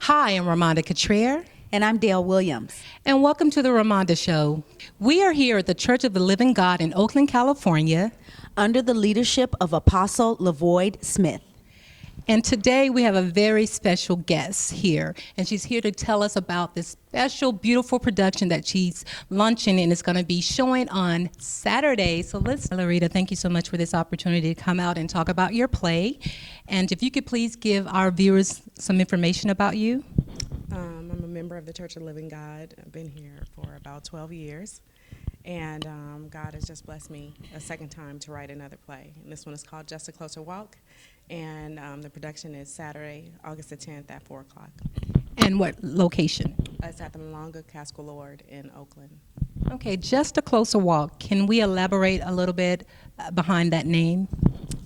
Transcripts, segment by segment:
Hi, I'm Ramonda Cottrell. And I'm Dale Williams. And welcome to the Ramonda Show. We are here at the Church of the Living God in Oakland, California, under the leadership of Apostle LaVoyd Smith. And today we have a very special guest here, and she's here to tell us about this special, beautiful production that she's launching and is going to be showing on Saturday. So Lorita, thank you so much for this opportunity to come out and talk about your play. And if you could please give our viewers some information about you. I'm a member of the Church of the Living God. I've been here for about 12 years. And God has just blessed me a second time to write another play. And this one is called Just a Closer Walk. And the production is Saturday, August the 10th at 4 o'clock. And what location? It's at the Malonga Casco Lord in Oakland. Okay, Just a Closer Walk. Can we elaborate a little bit behind that name?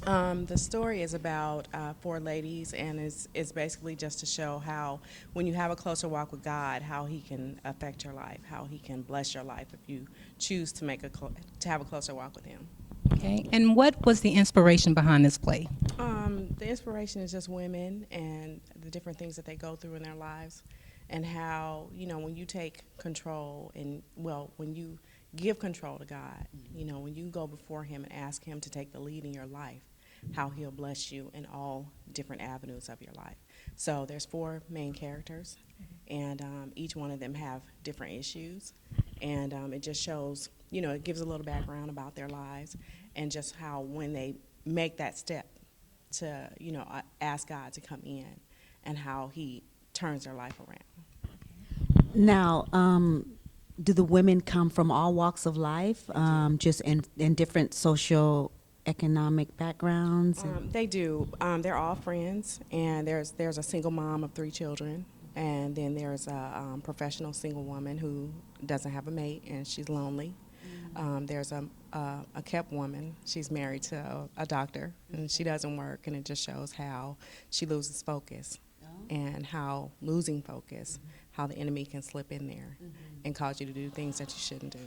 The story is about 4 ladies, and it's basically just to show how when you have a closer walk with God, how He can affect your life, how He can bless your life if you choose to have a closer walk with Him. Okay, and what was the inspiration behind this play? The inspiration is just women and the different things that they go through in their lives, and how, when you take control and, when you give control to God, when you go before Him and ask Him to take the lead in your life, how He'll bless you in all different avenues of your life. So there's 4 main characters, and each one of them have different issues, and it just shows, it gives a little background about their lives, and just how when they make that step to, ask God to come in, and how He turns their life around. Now, do the women come from all walks of life, just in different social economic backgrounds? They do. They're all friends, and there's a single mom of 3 children, and then there's a professional single woman who doesn't have a mate and she's lonely. There's a kept woman. She's married to a doctor, and she doesn't work, and it just shows how she loses focus, and how losing focus, how the enemy can slip in there and cause you to do things that you shouldn't do,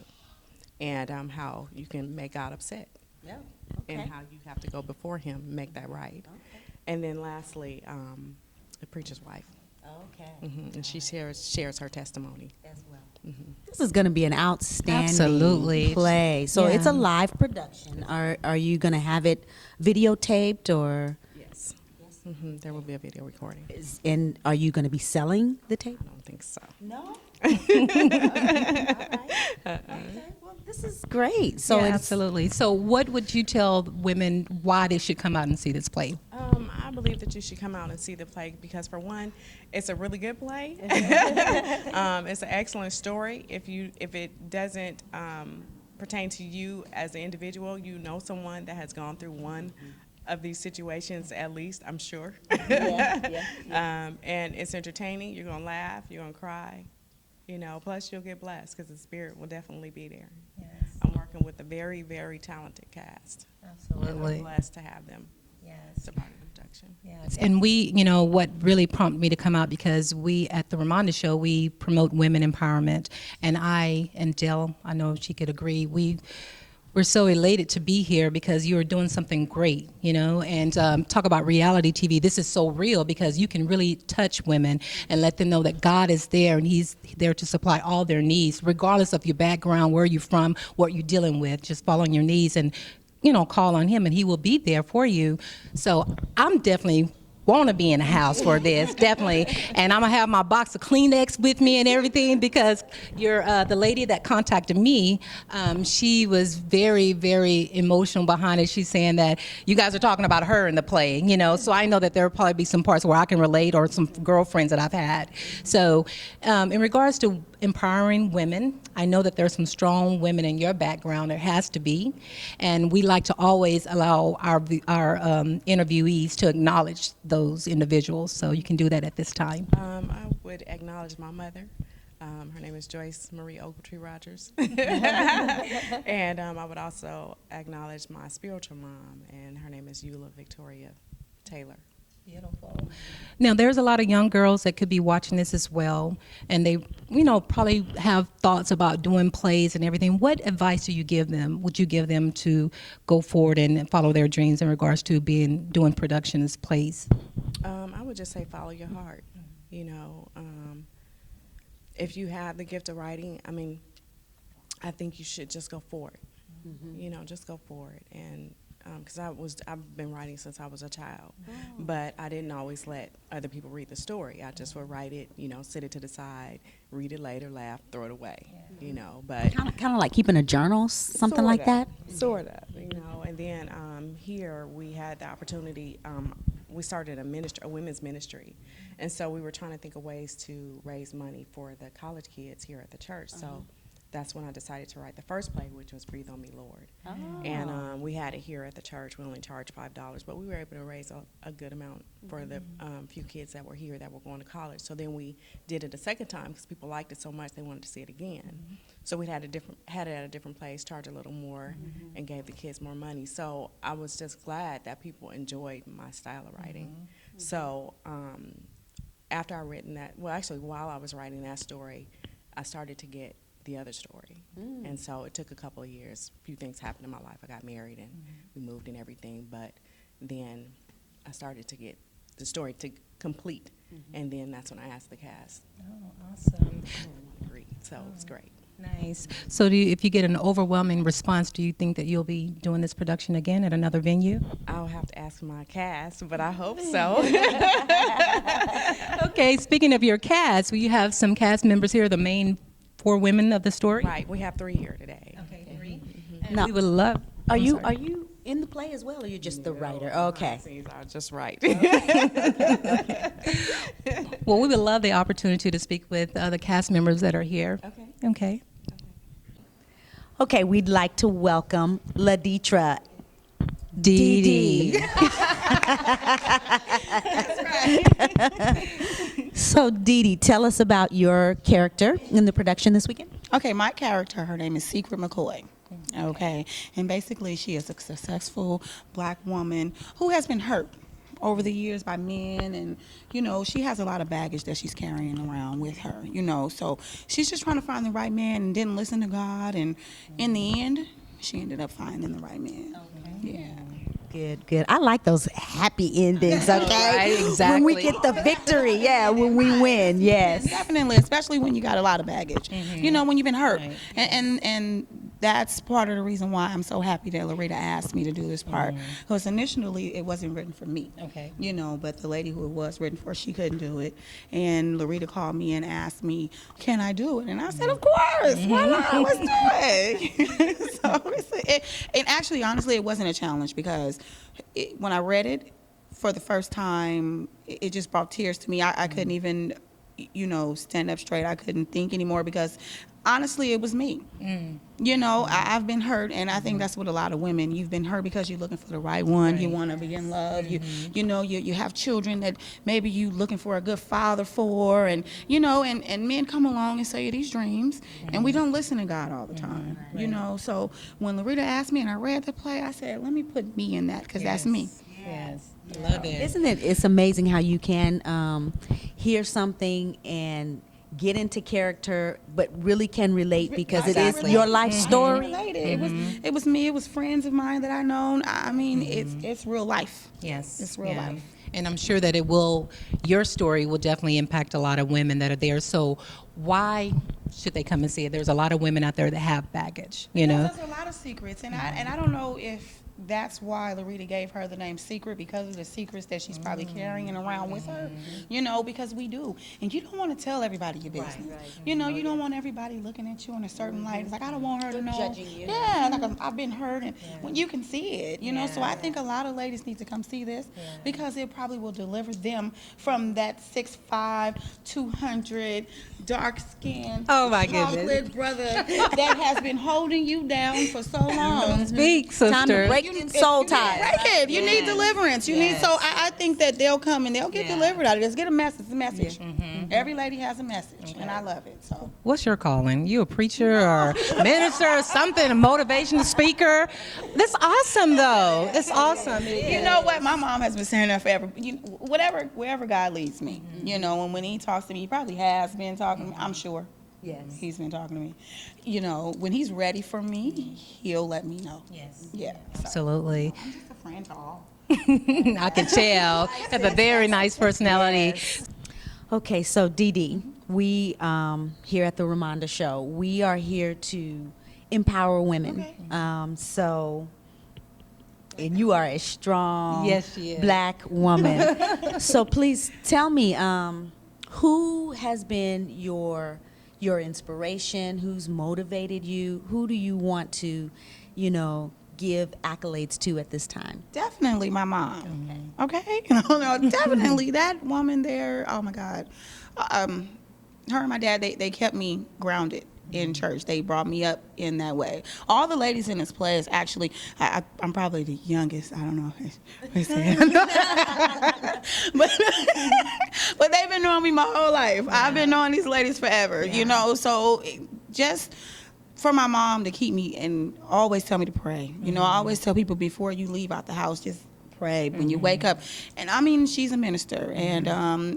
and how you can make God upset. Yeah. Okay. And how you have to go before Him and make that right. Okay. And then lastly, the preacher's wife. Okay. And she shares her testimony As well. Mm-hmm. This is going to be an outstanding Absolutely. play. So Yeah. it's a live production. Are you going to have it videotaped or? Yes. There will be a video recording. And are you going to be selling the tape? I don't think so. No. All right. Okay. Well, this is great. So Yeah, it's, absolutely. So what would you tell women why they should come out and see this play? I believe that you should come out and see the play because, for one, it's a really good play. It's an excellent story. If it doesn't pertain to you as an individual, you know someone that has gone through one of these situations, at least, I'm sure. And it's entertaining. You're going to laugh. You're going to cry. Plus you'll get blessed because the Spirit will definitely be there. Yes. I'm working with a very, very talented cast. And Absolutely. I'm blessed to have them Yes. as a part of the production. Yes. And we, what really prompted me to come out, because we at the Ramonda Show, we promote women empowerment. And I and Dell, I know she could agree, we're so elated to be here because you are doing something great, and talk about reality TV. This is so real because you can really touch women and let them know that God is there and He's there to supply all their needs, regardless of your background, where you're from, what you're dealing with. Just fall on your knees and, call on Him and He will be there for you. So I'm definitely want to be in the house for this, definitely. And I'm going to have my box of Kleenex with me and everything because the lady that contacted me, she was very, very emotional behind it. She's saying that you guys are talking about her in the play, so I know that there will probably be some parts where I can relate, or some girlfriends that I've had. So in regards to empowering women, I know that there's some strong women in your background. There has to be. And we like to always allow our interviewees to acknowledge those individuals. So you can do that at this time. I would acknowledge my mother. Her name is Joyce Marie Ogletree Rogers. And I would also acknowledge my spiritual mom, and her name is Eula Victoria Taylor. Beautiful. Now, there's a lot of young girls that could be watching this as well, and they, probably have thoughts about doing plays and everything. What advice do you give them? Would you give them to go forward and follow their dreams in regards to doing productions, plays? I would just say follow your heart. You know, if you have the gift of writing, I mean, I think you should just go for it. You know, just go for it. And because I've been writing since I was a child, but I didn't always let other people read the story. I just would write it, you know, sit it to the side, read it later, laugh, throw it away. You know, but Kind of like keeping a journal, something like that. Sort of, you know. And then here we had the opportunity. We started a women's ministry, and so we were trying to think of ways to raise money for the college kids here at the church. So that's when I decided to write the first play, which was "Breathe on Me, Lord." And we had it here at the church. We only charged $5, but we were able to raise a good amount for the few kids that were here that were going to college. So then we did it a second time because people liked it so much they wanted to see it again. So we had it at a different place, charged a little more, and gave the kids more money. So I was just glad that people enjoyed my style of writing. So after I written that, well, actually, while I was writing that story, I started to get the other story. And so it took a couple of years. A few things happened in my life. I got married and we moved and everything, but then I started to get the story to complete, and then that's when I asked the cast. Oh, awesome. Agreed. So it's great. Nice. So if you get an overwhelming response, do you think that you'll be doing this production again at another venue? I'll have to ask my cast, but I hope so. Okay, speaking of your cast, will you have some cast members here, the main 4 women of the story? Right, we have 3 here today. Okay, 3. And Now, we would love. Are I'm you sorry. in the play as well, or you're just the writer? Okay. Scenes are just right. Well, we would love the opportunity to speak with the cast members that are here. Okay. Okay. Okay, we'd like to welcome Laditra. Dee Dee. So, Dee Dee, tell us about your character in the production this weekend. Okay, my character, her name is Secret McCoy. Okay, and basically she is a successful black woman who has been hurt over the years by men, and you know, she has a lot of baggage that she's carrying around with her, you know, so she's just trying to find the right man and didn't listen to God, and in the end she ended up finding the right man. Yeah. Good. I like those happy endings, okay? Right, exactly. When we get the victory, when we win, yes. Definitely, especially when you got a lot of baggage. You know, when you've been hurt. Right. And that's part of the reason why I'm so happy that Lorita asked me to do this part. Because initially it wasn't written for me. Okay. You know, but the lady who it was written for, she couldn't do it. And Lorita called me and asked me, can I do it? And I said, of course. Why not? Let's do it. And actually, honestly, it wasn't a challenge because when I read it for the first time, it just brought tears to me. I couldn't even, you know, stand up straight. I couldn't think anymore because honestly, it was me. You know, I've been hurt, and I think that's what a lot of women, you've been hurt because you're looking for the right one. You want to be in love. You know, you have children that maybe you looking for a good father for, and you know, and men come along and sell you these dreams, and we don't listen to God all the time. You know, so when Lorita asked me and I read the play, I said, let me put me in that because that's me. Yes. Love it. Isn't it? It's amazing how you can hear something and get into character, but really can relate because it is your life story. Related. It was me. It was friends of mine that I known. I mean, it's real life. Yes. It's real life. And I'm sure that your story will definitely impact a lot of women that are there. So why should they come and see it? There's a lot of women out there that have baggage, you know? There's a lot of secrets, and I don't know if that's why Lorita gave her the name Secret, because of the secrets that she's probably carrying around with her, you know, because we do. And you don't want to tell everybody your business. You know, you don't want everybody looking at you in a certain light. It's like, I don't want her to know. Judging you. Yeah, like I've been hurt, and when you can see it, you know. So I think a lot of ladies need to come see this because it probably will deliver them from that 6'5", 200, dark-skinned, Oh, my goodness. chocolate brother that has been holding you down for so long. Speak, sister. Time to break in soul ties. Break it. You need deliverance. You need. So I think that they'll come and they'll get delivered out of this. Get a message. It's a message. Every lady has a message, and I love it. So What's your calling? You a preacher or minister or something, a motivational speaker? That's awesome, though. It's awesome. you know what? My mom has been saying that forever. Wherever God leads me, you know, and when He talks to me, He probably has been talking to me. I'm sure. Yes. He's been talking to me. You know, when He's ready for me, He'll let me know. Yes. Yeah. So Absolutely. I'm just a friend to all. I can tell. Have a very nice personality. Okay, so Dee Dee, we here at the Ramonda Show, we are here to empower women. Okay. And you are a strong Yes, she is. black woman. So please tell me, who has been your inspiration? Who's motivated you? Who do you want to, give accolades to at this time? Definitely my mom. Okay. No, definitely that woman there. Oh my God. Her and my dad, they kept me grounded in church. They brought me up in that way. All the ladies in this play is actually, I'm probably the youngest. I don't know if they say but they've been knowing me my whole life. Yeah. I've been knowing these ladies forever, so just for my mom to keep me and always tell me to pray. I always tell people before you leave out the house, just pray when you wake up. And I mean, she's a minister, and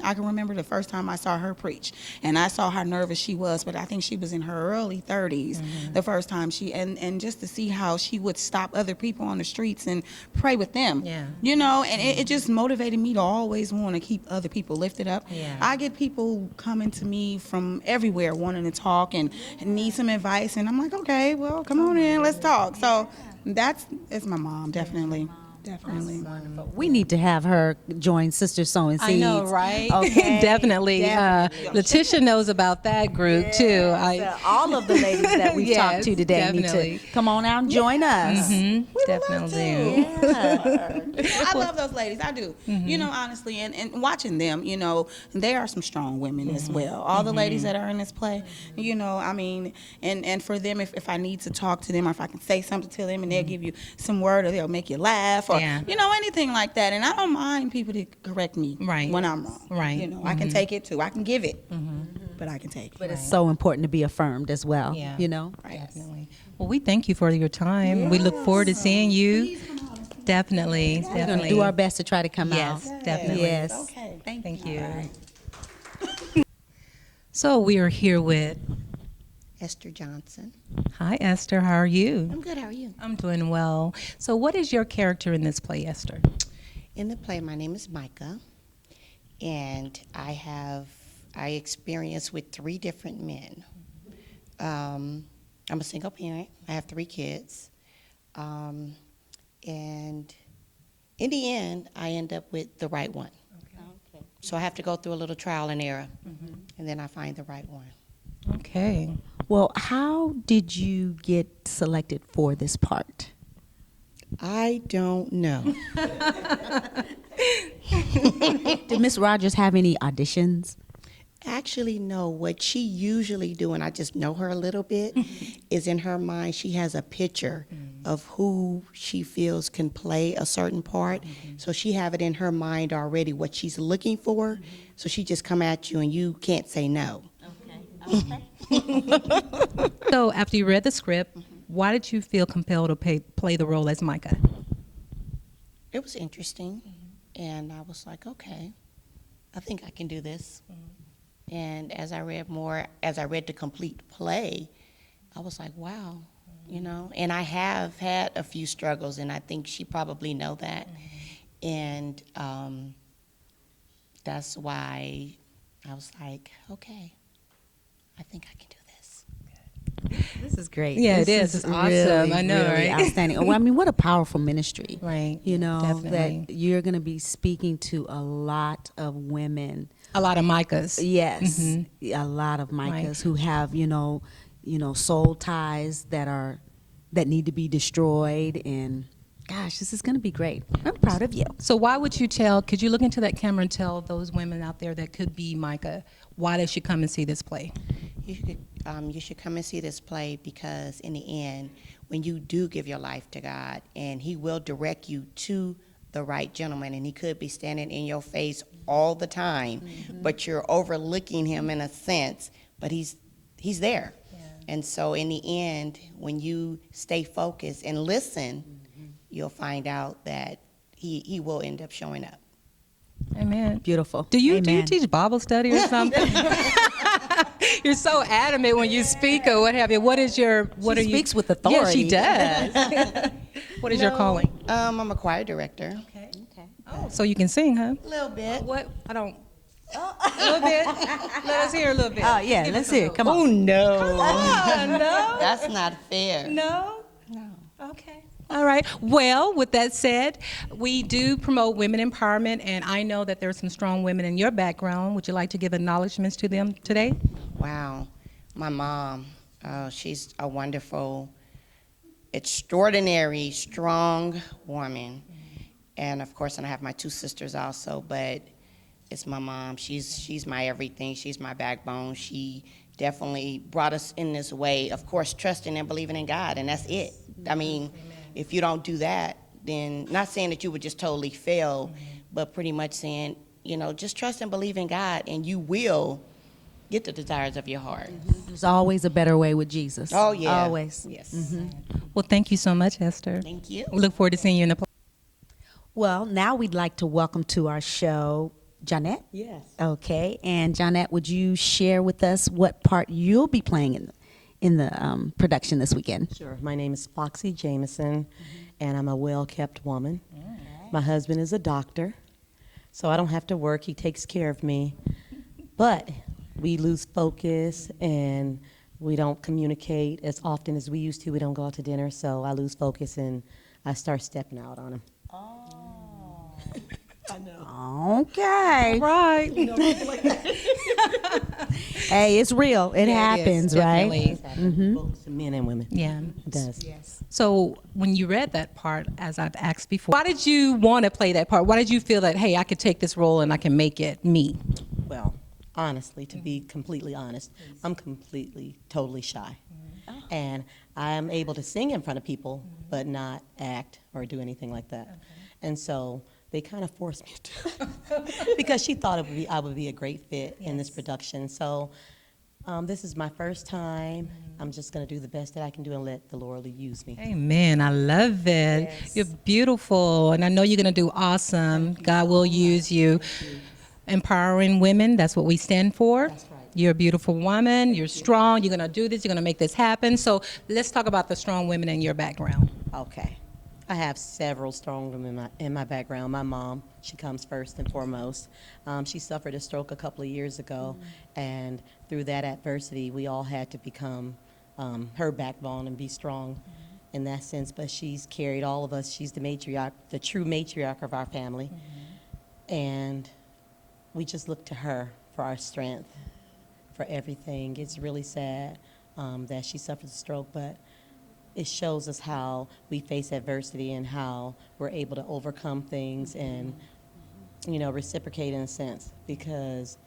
I can remember the first time I saw her preach, and I saw how nervous she was, but I think she was in her early 30s the first time and just to see how she would stop other people on the streets and pray with them, and it just motivated me to always want to keep other people lifted up. I get people coming to me from everywhere wanting to talk and need some advice, and I'm like, okay, well, come on in, let's talk. So it's my mom, definitely. Definitely. Wonderful. We need to have her join Sisters Sowing Seeds. I know, right? Okay. Definitely. Letitia knows about that group too. All of the ladies that we've talked to today need to come on out and join us. Definitely. I love those ladies. I do. Honestly, and watching them, they are some strong women as well. All the ladies that are in this play, I mean, and for them, if I need to talk to them or if I can say something to them and they'll give you some word or they'll make you laugh or, anything like that. And I don't mind people to correct me when I'm wrong. Right. I can take it too. I can give it, but I can take it. But it's so important to be affirmed as well, Yeah. Definitely. Well, we thank you for your time. We look forward to seeing you. Definitely. We're going to do our best to try to come out. Yes, definitely. Yes. Okay. Thank you. So we are here with Esther Johnson. Hi, Esther. How are you? I'm good. How are you? I'm doing well. So what is your character in this play, Esther? In the play, my name is Micah, and I experience with 3 different men. I'm a single parent. I have 3 kids. And in the end, I end up with the right one. Okay. So I have to go through a little trial and error, and then I find the right one. Okay. Well, how did you get selected for this part? I don't know. Did Miss Rogers have any auditions? Actually, no. What she usually do, and I just know her a little bit, is in her mind she has a picture of who she feels can play a certain part. So she have it in her mind already what she's looking for. So she just come at you and you can't say no. Okay. So after you read the script, why did you feel compelled to play the role as Micah? It was interesting, and I was like, okay, I think I can do this. And as I read the complete play, I was like, wow, and I have had a few struggles, and I think she probably know that. And that's why I was like, okay, I think I can do this. This is great. Yeah, this it is. It's awesome. Really, I know, really right? outstanding. Well, I mean, what a powerful ministry. Right. That you're going to be speaking to a lot of women. A lot of Micahs. Yes, a lot of Micahs who have, soul ties that need to be destroyed. And gosh, this is going to be great. I'm proud of you. So could you look into that camera and tell those women out there that could be Micah why they should come and see this play? You should come and see this play because in the end, when you do give your life to God, and He will direct you to the right gentleman, and he could be standing in your face all the time, but you're overlooking him in a sense, but he's there. Yeah. And so in the end, when you stay focused and listen, you'll find out that he will end up showing up. Amen. Beautiful. Do you teach Bible study or something? You're so adamant when you speak or what have you. She speaks with authority. Yeah, she does. What is your calling? I'm a choir director. Okay. Oh, so you can sing, huh? A little bit. What? I don't. A little bit. Let us hear a little bit. Oh, yeah, let's hear it. Come on. Oh, no. No. That's not fair. No. No. Okay. All right. Well, with that said, we do promote women empowerment, and I know that there are some strong women in your background. Would you like to give acknowledgments to them today? Wow. My mom, she's a wonderful, extraordinary, strong woman. And of course, and I have my two sisters also, but it's my mom. She's my everything. She's my backbone. She definitely brought us in this way, of course, trusting and believing in God, and that's it. I mean, if you don't do that, then not saying that you would just totally fail, but pretty much saying, just trust and believe in God, and you will get the desires of your heart. There's always a better way with Jesus. Oh, yeah. Always. Yes. Well, thank you so much, Esther. Thank you. We look forward to seeing you in the play. Well, now we'd like to welcome to our show Jeanette. Yes. Okay, and Jeanette, would you share with us what part you'll be playing in the production this weekend? Sure. My name is Foxy Jamison, and I'm a well-kept woman. My husband is a doctor, so I don't have to work. He takes care of me. But we lose focus, and we don't communicate as often as we used to. We don't go out to dinner, so I lose focus, and I start stepping out on him. I know. Okay. Right. Hey, it's real. It happens, right? Definitely. Both to men and women. Yeah. It does. Yes. So when you read that part, as I've asked before, why did you want to play that part? Why did you feel that, hey, I could take this role and I can make it me? Well, honestly, to be completely honest, I'm completely, totally shy. And I am able to sing in front of people, but not act or do anything like that. And so they kind of forced me to, because she thought I would be a great fit in this production. So this is my first time. I'm just going to do the best that I can do and let the Lord use me. Amen. I love it. Yes. You're beautiful, and I know you're going to do awesome. God will use you. Empowering women, that's what we stand for. That's right. You're a beautiful woman. You're strong. You're going to do this. You're going to make this happen. So let's talk about the strong women in your background. Okay. I have several strong women in my background. My mom, she comes first and foremost. She suffered a stroke a couple of years ago, and through that adversity, we all had to become her backbone and be strong in that sense. But she's carried all of us. She's the matriarch, the true matriarch of our family, and we just look to her for our strength, for everything. It's really sad that she suffered a stroke, but it shows us how we face adversity and how we're able to overcome things and, reciprocate in a sense, because,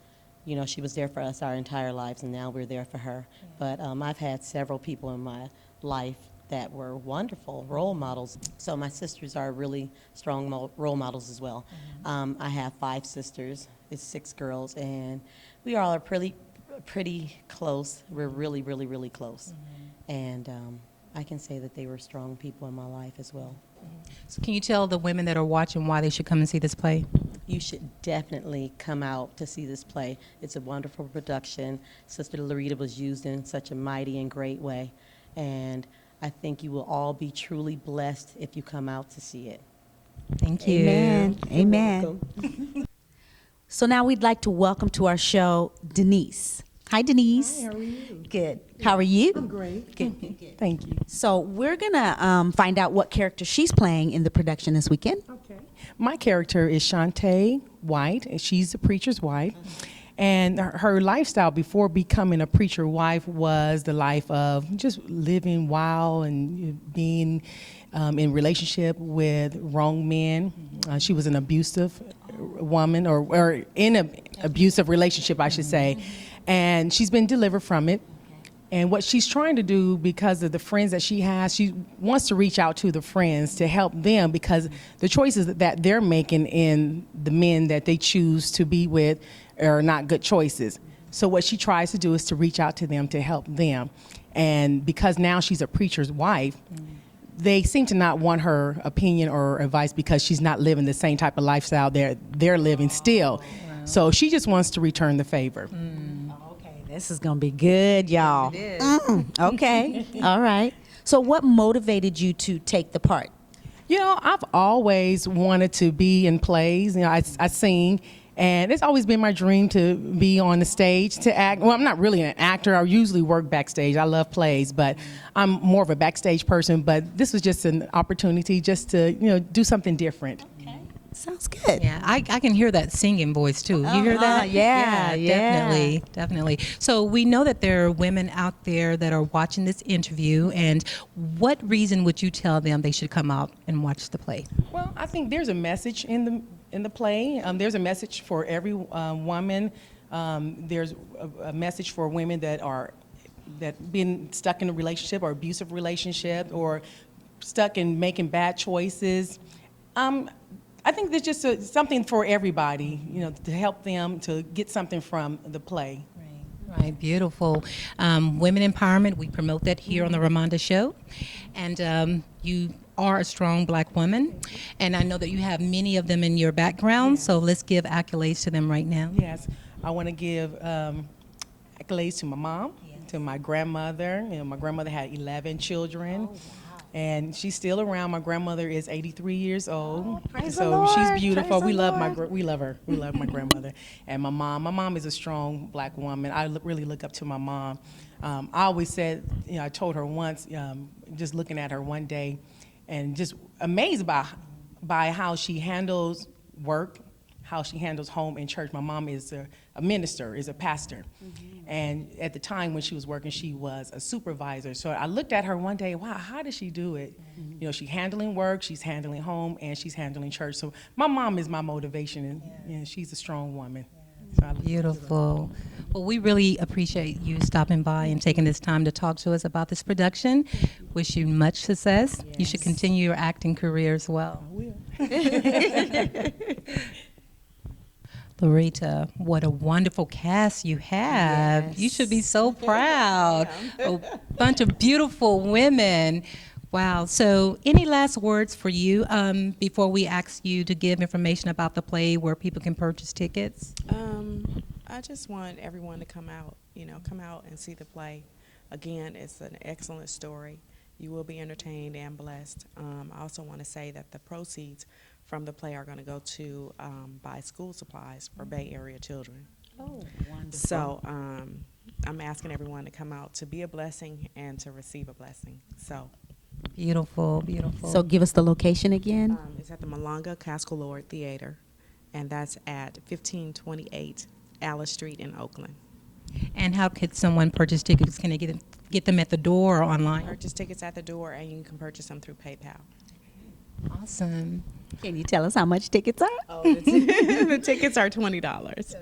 she was there for us our entire lives, and now we're there for her. But I've had several people in my life that were wonderful role models. So my sisters are really strong role models as well. I have 5 sisters. It's 6 girls, and we all are pretty close. We're really, really, really close. And I can say that they were strong people in my life as well. So can you tell the women that are watching why they should come and see this play? You should definitely come out to see this play. It's a wonderful production. Sister Lorita was used in such a mighty and great way. And I think you will all be truly blessed if you come out to see it. Thank you. Amen. Amen. Welcome. So now we'd like to welcome to our show Denise. Hi, Denise. Hi, how are you? Good. How are you? I'm great. Good. Thank you. So we're gonna find out what character she's playing in the production this weekend. Okay. My character is Jeanette White, and she's a preacher's wife. And her lifestyle before becoming a preacher wife was the life of just living wild and being in relationship with wrong men. She was an abusive woman, or in an abusive relationship, I should say. And she's been delivered from it. And what she's trying to do, because of the friends that she has, she wants to reach out to the friends to help them, because the choices that they're making in the men that they choose to be with are not good choices. So what she tries to do is to reach out to them to help them. And because now she's a preacher's wife, they seem to not want her opinion or advice, because she's not living the same type of lifestyle they're living still. So she just wants to return the favor. Okay, this is gonna be good, y'all. It is. Okay. All right. So what motivated you to take the part? I've always wanted to be in plays. I sing, And it's always been my dream to be on the stage, to act. Well, I'm not really an actor. I usually work backstage. I love plays, but I'm more of a backstage person. But this was just an opportunity just to, do something different. Sounds good. Yeah, I can hear that singing voice too. You hear that? yeah. Definitely. So we know that there are women out there that are watching this interview, and what reason would you tell them they should come out and watch the play? Well, I think there's a message in the play. There's a message for every woman. There's a message for women that been stuck in a relationship or abusive relationship or stuck in making bad choices. I think there's just something for everybody, to help them to get something from the play. Right, beautiful. Women empowerment, we promote that here on the Ramonda Show. And you are a strong black woman. And I know that you have many of them in your background, so let's give accolades to them right now. Yes, I want to give accolades to my mom, to my grandmother. My grandmother had 11 children. And she's still around. My grandmother is 83 years old, so she's beautiful. We love her. We love my grandmother. And my mom is a strong black woman. I really look up to my mom. I always said, I told her once, just looking at her one day, and just amazed by how she handles work, how she handles home and church. My mom is a minister, is a pastor. And at the time when she was working, she was a supervisor. So I looked at her one day, wow, how does she do it? She's handling work, she's handling home, and she's handling church. So my mom is my motivation, and she's a strong woman. So Beautiful. Well, we really appreciate you stopping by and taking this time to talk to us about this production. Wish you much success. Yes. You should continue your acting career as well. I will. Lorita, what a wonderful cast you have. Yes. You should be so proud. A bunch of beautiful women. Wow. So any last words for you before we ask you to give information about the play, where people can purchase tickets? I just want everyone to come out and see the play. Again, it's an excellent story. You will be entertained and blessed. I also want to say that the proceeds from the play are going to go to buy school supplies for Bay Area children. Oh, wonderful. So I'm asking everyone to come out to be a blessing and to receive a blessing. So Beautiful, beautiful. So give us the location again. it's at the Malanga Casco Lord Theater, and that's at 1528 Alice Street in Oakland. And how could someone purchase tickets? Can they get them at the door or online? Purchase tickets at the door, and you can purchase them through PayPal. Awesome. Can you tell us how much tickets are? Oh, the tickets are $20.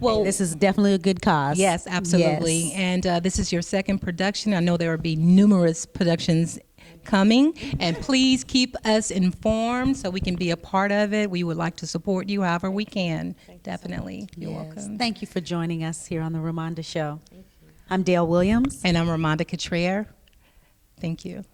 Well, This is definitely a good cause. yes, absolutely. Yes. And this is your second production. I know there will be numerous productions coming, and please keep us informed so we can be a part of it. We would like to support you however we can. Definitely. You're Yes. welcome. Thank you for joining us here on the Ramonda Show. I'm Dale Williams. And I'm Ramonda Catrier. Thank you.